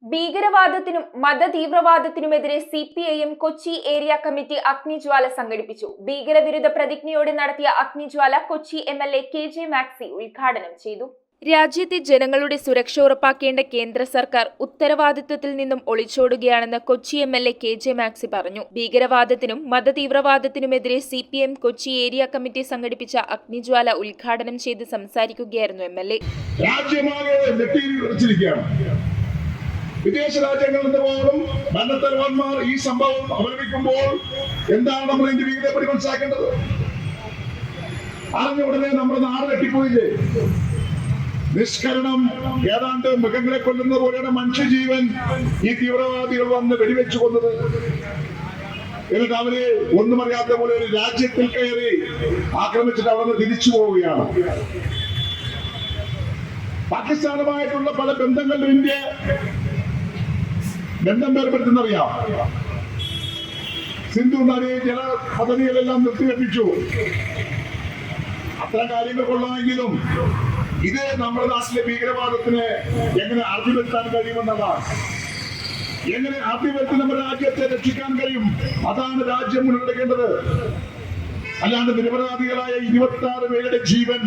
ഭീകരവാദത്തിനും മതതീവ്രവാദത്തിനുമെതിരെ CPIM Kochi area committee അഗ്നിജ്വാല സംഘടിപ്പിച്ചു. ഭീകരവിരുദ്ധ പ്രതിജ്ഞയോടെ നടത്തിയ അഗ്നിജ്വാല കൊച്ചി MLA KJ മാക്സി ഉദ്ഘാടനം ചെയ്തു. രാജ്യത്തെ ജനങ്ങളുടെ സുരക്ഷ ഉറപ്പാക്കേണ്ട കേന്ദ്ര സർക്കാർ ഉത്തരവാദിത്വത്തിൽ നിന്നും ഒളിച്ചോടുകയാണെന്ന് കൊച്ചി MLA KJ മാക്സി പറഞ്ഞു. ഭീകരവാദത്തിനും മതതീവ്രവാദത്തിനുമെതിരെ CPIM കൊച്ചി ഏരിയ കമ്മിറ്റി സംഘടിപ്പിച്ച അഗ്നിജ്വാല ഉദ്ഘാടനം ചെയ്ത് സംസാരിക്കുകയായിരുന്നു MLA. വിദേശ രാജ്യങ്ങളിൽ നിന്ന് പോലും ഭരണത്തലവന്മാർ ഈ സംഭവം അവലംബിക്കുമ്പോൾ എന്താണ് നമ്മൾ ഇതിന്റെ വികതപ്പടി മനസ്സിലാക്കേണ്ടത്? അറിഞ്ഞ ഉടനെ നമ്മുടെ നാട് കെട്ടിപ്പോയില്ലേ? നിഷ്കരണം ഏതാണ്ട് മൃഗങ്ങളെ കൊല്ലുന്ന പോലെയാണ് മനുഷ്യജീവൻ ഈ തീവ്രവാദികൾ വന്ന് വെടിവെച്ചു കൊന്നത്. എന്നിട്ട് അവര് ഒന്നും അറിയാത്ത പോലെ ഒരു രാജ്യത്തിൽ കയറി ആക്രമിച്ചിട്ട് അവിടെ നിന്ന് തിരിച്ചു പോവുകയാണ്. പാകിസ്ഥാനുമായിട്ടുള്ള പല ബന്ധങ്ങളിലും ഇന്ത്യ ബന്ധം ഏർപ്പെടുത്തുന്നറിയാം. സിന്ധു നദി ജല പദ്ധതികളെല്ലാം നിർത്തിവെപ്പിച്ചു. അത്തരം കാര്യങ്ങൾ കൊള്ളാമെങ്കിലും ഇത് നമ്മുടെ നാട്ടിലെ ഭീകരവാദത്തിന് എങ്ങനെ അർത്ഥവരുത്താൻ കഴിയുമെന്നതാണ്. എങ്ങനെ അർത്ഥവരുത്തി നമ്മുടെ രാജ്യത്തെ രക്ഷിക്കാൻ കഴിയും? അതാണ് രാജ്യം മുന്നെടുക്കേണ്ടത്. അല്ലാണ്ട് നിരപരാധികളായ 26 പേരുടെ ജീവൻ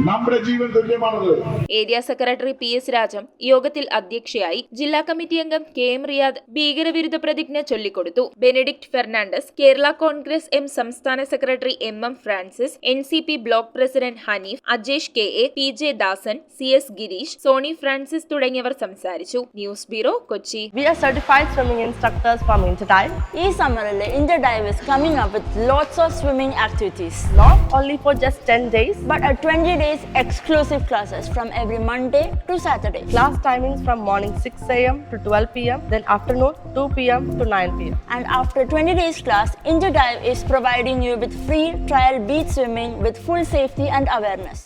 നമ്മുടെ ജീവൻ തുല്യമാണത്. ഏരിയ സെക്രട്ടറി PS രാജം യോഗത്തിൽ അധ്യക്ഷയായി. ജില്ലാ കമ്മിറ്റി അംഗം KM റിയാദ് ഭീകരവിരുദ്ധ പ്രതിജ്ഞ ചൊല്ലിക്കൊടുത്തു. ബെനഡിക്ട് ഫെർണാണ്ടസ്, കേരള കോൺഗ്രസ് M സംസ്ഥാന secretary MM Francis, NCP block president Hanif, Ajesh KA, PJ Dasan, CS Girish, Sony Francis തുടങ്ങിയവർ സംസാരിച്ചു. News bureau, Kochi. We are certified swimming instructors from Interdive. ഈ സമ്മറിൽ Interdive is coming up with lots of swimming activities. Not only for just 10 days, but 20 days exclusive classes from every Monday to Saturday. Class timings from morning 6 a.m. to 12 p.m. then afternoon 2 p.m. to 9 p.m. And after 20 days class, Interdive is providing you with free trial beach swimming with full safety and awareness.